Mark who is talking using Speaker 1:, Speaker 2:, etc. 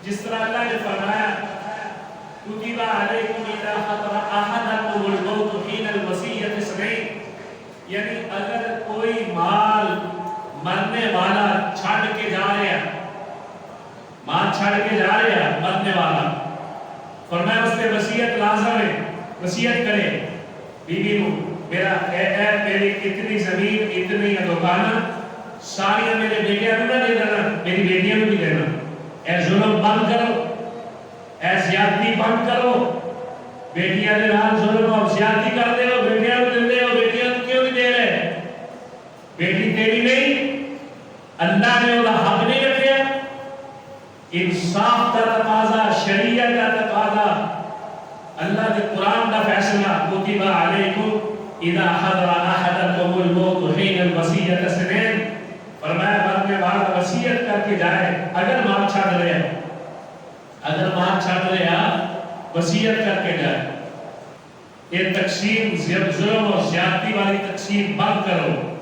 Speaker 1: جس طرح اللہ نے فرمایا کتب علیکم اذا حضر احدکم الموت حین الوصیۃ اثنین، یعنی اگر کوئی مال مرنے والا چھڑ کے جا رہا، مال چھڑ کے جا رہا مرنے والا، فرمایا اس پہ وصیت لازم ہے، وصیت کرے بیوی کو میرا میری اتنی زمین اتنی دکان ساری میرے بیٹیاں نہ دے دینا، میری بیٹیاں بھی دینا، اے ظلم بند کرو، اے زیادتی بند کرو، بیٹیاں دے نال ظلم اور زیادتی کر دے ہو، بیٹیاں کو دے ہو، بیٹیاں کو کیوں نہیں دے رہے؟ بیٹی تیری نہیں، اللہ نے وہ حق نہیں رکھیا، انصاف کا تقاضا، شریعت کا تقاضا، اللہ کے قرآن کا فیصلہ کتب علیکم اذا حضر احدکم الموت حین الوصیۃ اثنین، فرمایا مرنے والا وصیت کر کے جائے اگر مال چھڑ رہے، اگر مال چھڑ رہے وصیت کر کے جائے، یہ تقسیم ظلم اور زیادتی والی تقسیم بند کرو،